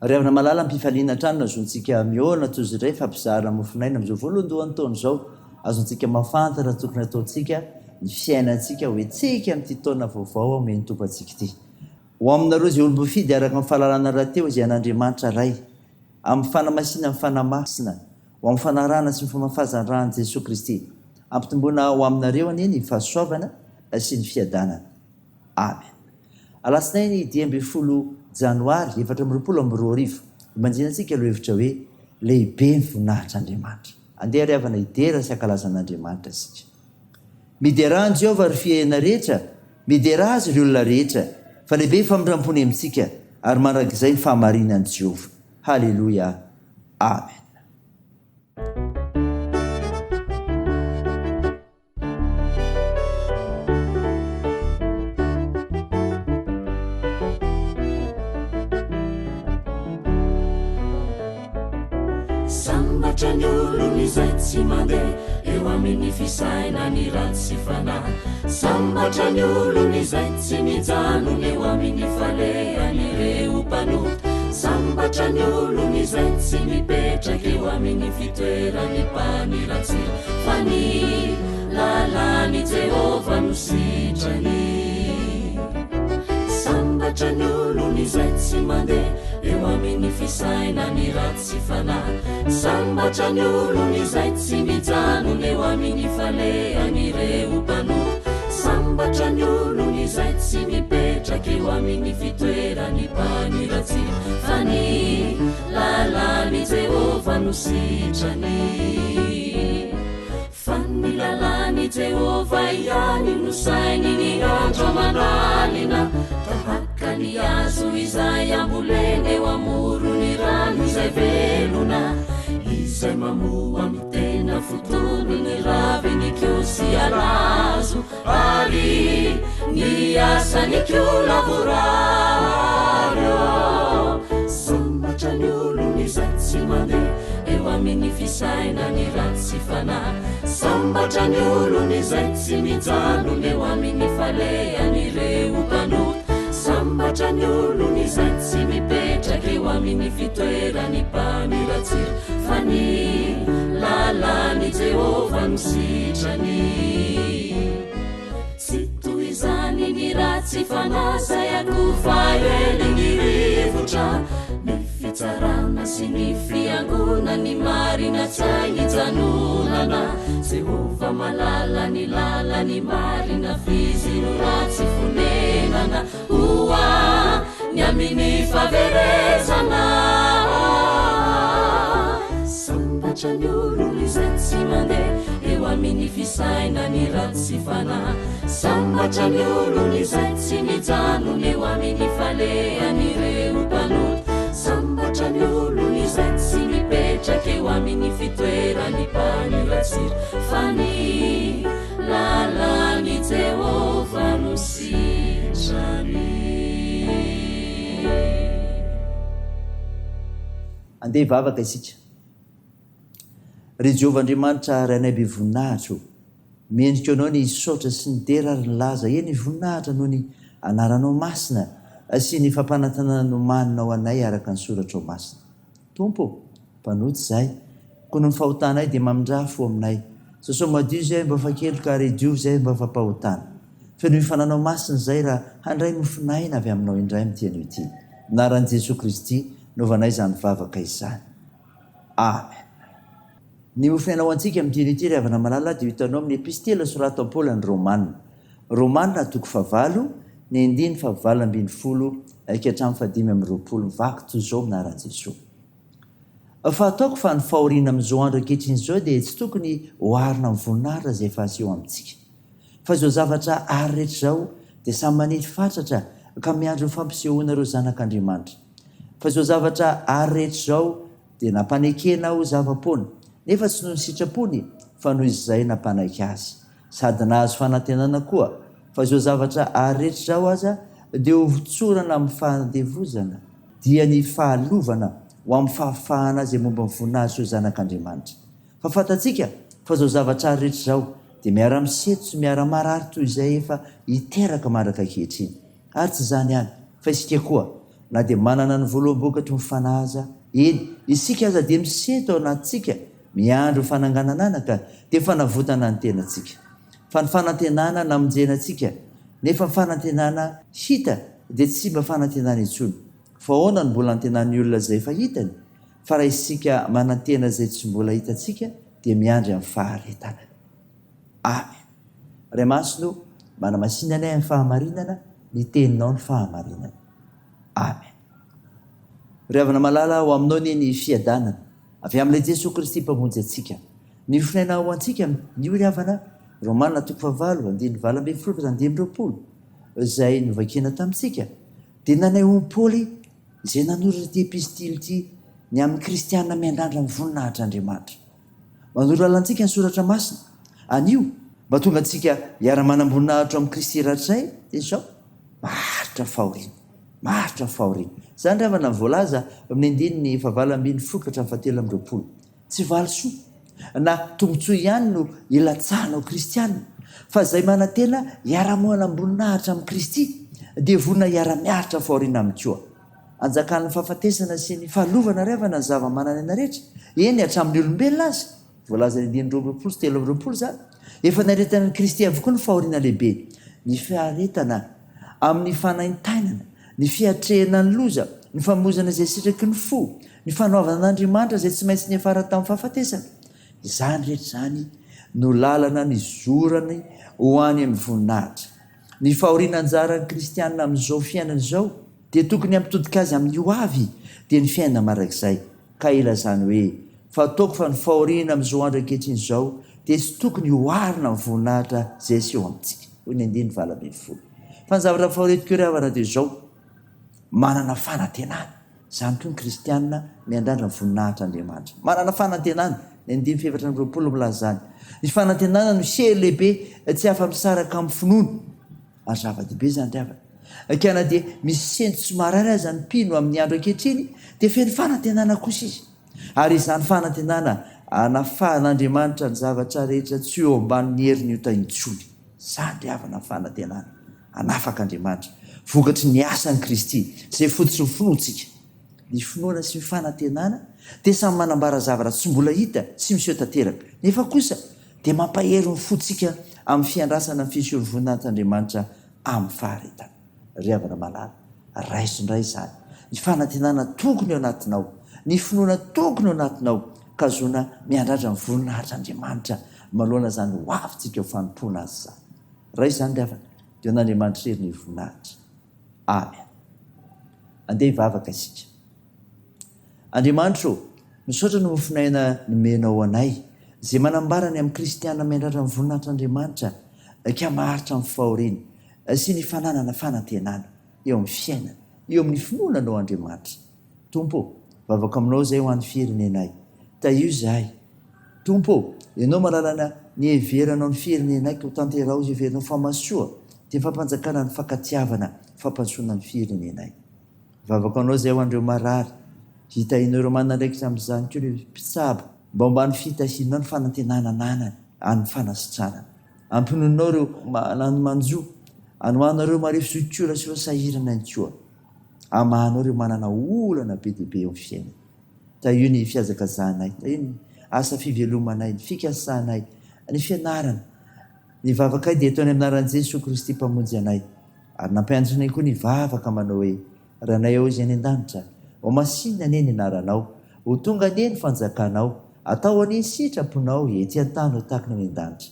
Riavana malala mpifaliana trano azontsika miona toy izay fampizarana mofinaina amin'izao voalohany taona izao azontsika mafantatra tokony ataontsika ny fiainantsika hoe tsika amin'ity taona vaovao ame ny tompantsika ity. Ho aminareo izay olom-bofidy araka amin'ny fahalalana rahateo izay an'Andriamanitra ray amin'ny fanamasina amin'ny fanamasina ho amin'ny fanarahana sy ny famafazan-rany Jesosy Kristy ampitomboana ho aminareo aneny ny fahasoavana sy ny fiadanana. Amen. Alasinainy 10 Janoary 2024 imanjinantsika aloha hevitra hoe lehibe ny voninahitr'Andriamanitra. Andeha riavana idera sy ankalazan'Andriamanitra isika. Midera ny Jehovah ary fiaina rehetra, midera azy ireo olona rehetra, fa lehibe famindram-pony amintsika ary mandrakizay ny fahamarinan'i Jehovah. Halleluja. Amen. Sambatra ny olona izay tsy mandeha eo amin'ny fisaina ny ratsy fanahy. Sambatra ny olona izay tsy mijanona eo amin'ny falehan'ireo mpanorona. Sambatra ny olona izay tsy mipetraka eo amin'ny fitoerany mpaniratsy, fa ny lalàny Jehovah no sitrany. Sambatra ny olona izay tsy mandeha eo amin'ny fisaina ny ratsy fanahy. Sambatra ny olona izay tsy mijanona eo amin'ny falehan'ireo mpanorona. Sambatra ny olona izay tsy mipetraka eo amin'ny fitoerany mpaniratsy, fa ny lalàny Jehovah no sitrany. Fa ny lalàny Jehovah ihany no sainy ny andro aman'alina, tahaka ny azo izay ambolena eo amorony rano izay velona, izay mamoa amin'ny tena fotony ny raviny kio sy alazo, ary ny asany kio lavoraryo. Sambatra ny olona izay tsy mandeha eo amin'ny fisaina ny ratsy fanahy. Sambatra ny olona izay tsy mijanona eo amin'ny falehan'ireo mpanota. Sambatra ny olona izay tsy mipetraka eo amin'ny fitoerany mpaniratsy, fa ny lalàny Jehovah no sitrany. Tsy toy izany ny ratsy fanahy zay akofa ely ny rivotra, ny fitsarana sy ny fiangona ny marina tsay ny janonana. Jehovah malala ny lalany marina fizy no ratsy fonenana, oa ny amin'ny faverezana. Sambatra ny olona izay tsy mandeha eo amin'ny fisaina ny ratsy fanahy. Sambatra ny olona izay tsy mijanona eo amin'ny falehan'ireo mpanota. Sambatra ny olona izay tsy mipetraka eo amin'ny fitoerany mpaniratsy, fa ny lalàny Jehovah no sitrany. Andeha hivavaka isika. Ry Jehovah Andriamanitra ray anay be voninahitro, mendrika anao ny saotra sy ny dera ary ny laza eny voninahitra noho ny anaranao masina sy ny fampanantenanao maninao anay araka ny soratra ao masina. Tompo, mpanotsy zahay, koa no ny fahotanay dia mamindrafo aminay. Sasao madio zay mba fakeloka ary diovy zay mba fampahotana. Fa ny fananao masina zay raha handray mofinaina avy aminao indray amin'ity anio ity. Anaran'i Jesosy Kristy novanay izany vavaka izany. Amen. Ny mofinaina ho antsika amin'ity anio ity riavana malala dia hitanao amin'ny epistela soratan'i Paoly any Romanina. Romanina 9 ny 9:20 hatramin'ny 5:20 mivaky toy izao anaran'i Jesosy. Fa ataoko fa ny fahoriana amin'izao andro ankehitriny izao dia tsy tokony hoarina amin'ny voninahitra izay efa aseho amintsika. Fa izao zavatra ary rehetra izao dia samy manety fatratra ka miandry ny fampisehoana ireo zanak'Andriamanitra. Fa izao zavatra ary rehetra izao dia nampanekena ho zava-pony, nefa tsy noho ny sitrapony fa noho izay nampanaiky azy, sady nahazo fanantenana koa. Fa izao zavatra ary rehetra izao aza dia ho vitsorana amin'ny fandevozana, dia ny fahalovana ho amin'ny fahafahana izay momba ny voninahitra ireo zanak'Andriamanitra. Fa fantatsika fa izao zavatra ary rehetra izao dia miara-miseto sy miara-marary toy izay efa hiteraka mandraka ankehitriny. Ary tsy izany ihany, fa isika koa na dia manana ny voaloham-bokatry mifanaza eny isika aza dia misento ao anatintsika miandro fananganana ka dia fanavotana ny tenantsika fa ny fanantenana namonjenantsika nefa fanantenana hita dia tsy mba fanantenana intsony fa ahoana ny mbola antenan'ny olona izay efa hitany fa raha isika manantena izay tsy mbola hitantsika dia miandry amin'ny faharetana. Amen. Ray masino manamasinanay amin'ny fahamarinana ny teninao ny fahamarinana. Amen. Ry havana malala ho aminao ny fiadanana avy amin'ilay Jesosy Kristy mpamonjy antsika ny finaina ho antsika ny ry havana Romanina 8:20 izay novakina tamintsika dia nanay hono Paoly izay nanoratra ty epistily ty ny amin'ny kristianina miandrandra ny voninahitr'Andriamanitra manoro lalantsika ny soratra masina anio mba tonga antsika hiara-manam-boninahitra amin'ny Kristy ratray dia izao maharitra fahoriana izany ry havana voalaza amin'ny 9:20 tsy valisoa na tombotsoa ihany no ilatsahanao kristianina fa izay manantena hiara-manam-boninahitra amin'ny Kristy dia vonina hiara-miaritra fahoriana amin'ny koa anjakan'ny fahafatesana sy ny fahalovana ry havana ny zava-manan'aina rehetra eny hatramin'ny olombelona azy voalaza ny 9:20 zany efa naretana ny Kristy avokoa ny fahoriana lehibe ny fiaretana amin'ny fanaintainana ny fiatrehana ny loza ny famozana izay sitraky ny fo ny fanaovana an'Andriamanitra izay tsy maintsy niafara tamin'ny fahafatesana izany rehetra zany no lalana ny zorany ho any amin'ny voninahitra ny fahoriana anjaran'ny kristianina amin'izao fiainana izao dia tokony hampitodika azy amin'ny ho avy dia ny fiainana marak'izay ka ilazany hoe fataoko fa ny fahoriana amin'izao andro ankehitriny izao dia tsy tokony hoarina amin'ny voninahitra izay seho amintsika hoy ny 9:20 fa ny zavatra fahoretiko ry havana dia izao manana fanantenana izany koa ny kristianina miandrandra ny voninahitr'Andriamanitra manana fanantenana ny 9:20 milazany ny fanantenana no sehy lehibe tsy afa-misaraka amin'ny finoana ary zava-dehibe zany ry havana ka na dia misy sento tsy marary aza ny mpino amin'ny andro ankehitriny dia feno fanantenana kosa izy ary izany fanantenana anafahan'Andriamanitra ny zavatra rehetra tsy eo ambanin'ny herin'ny ota intsony izany ry havana fanantenana anafak'Andriamanitra vokatry ny asan'i Kristy izay fototsy ny finoantsika ny finoana sy ny fanantenana dia samy manambara zavatra tsy mbola hita sy miseho tanteraka nefa kosa dia mampahery ny fotsika amin'ny fiandrasana ny fisehoan'ny voninahitran'Andriamanitra amin'ny faharetana. Ry havana malala raisindray izany ny fanantenana tokony ao anatinao ny finoana tokony ao anatinao ka zona miandrandra ny voninahitran'Andriamanitra manoloana zany ho avintsika ho fanompoana azy zany ray izany ry havana dia n'Andriamanitra hery ny voninahitra. Amen. Andeha hivavaka isika. Andriamanitra misaotra no mofinaina nomenao anay izay manambarany amin'ny kristianina miandrandra ny voninahitran'Andriamanitra ka maharitra amin'ny fahoriana sy ny fananana fanantenana eo amin'ny fiainana eo amin'ny finoananao Andriamanitra. Tompo vavaka aminao izay ho an'ny firenenay taio izahay Tompo ianao malalana ny heveranao ny firenenay ka ho tanterao izy heverinao famasoa dia fampanjakana ny fankatiavana fampansoana ny firenenay. Vavaka anao izay ho an'ireo marary hitahinao ireo manandraikitra amin'izany koa ireo mpitsabo mba hombany fitasianao ny fanantenana ananany any fanasitranana ampinonao ireo manano manjo anohanareo marefo zokiora sy ireo sahirana ihany koa amahanao ireo manana olana be dia be eo amin'ny fiainana. Taio ny fiazakazanay taio ny asa fivelomanay ny fikasanay ny fianarana ny vavakay dia ataony amin'ny anaran'i Jesosy Kristy mpamonjy anay ary nampiandrinay koa ny vavaka manao hoe ranay ao izy any an-danitra ho masinina anie ny anaranao ho tonga anie ny fanjakanao atao anie sitraponao ety an-tany ho tahaka ny an-danitra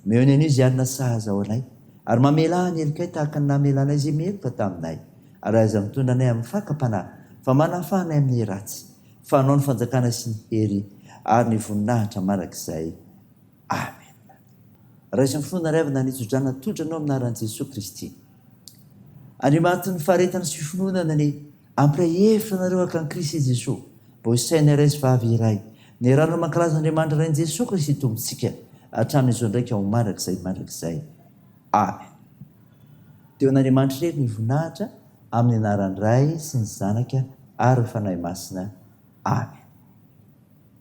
meo ny anio izy anina sahaza ao anay ary mamela ny elikay tahaka ny namelanay izay meloka taminay ary aza mitondra anay amin'ny fakapanahy fa manafanay amin'ny ratsy fa anao ny fanjakana sy ny hery ary ny voninahitra marak'izay. Amen. Raha isan'ny finoana ry havana nitsodrana todranao amin'ny anaran'i Jesosy Kristy. Andriamanitra ny faharetana sy finoanana ny ampiray hevitra nareo aka ny Kristy Jesosy mba ho isaina iray sy vavy iray ny rano mankalaza Andriamanitra rain'i Jesosy Kristy tombontsika hatramin'izao ndraika ho mandrakizay. Amen. Teo an'Andriamanitra rery ny voninahitra amin'ny anaran'ny Ray sy ny Zanaka ary ny fanahy masina. Amen.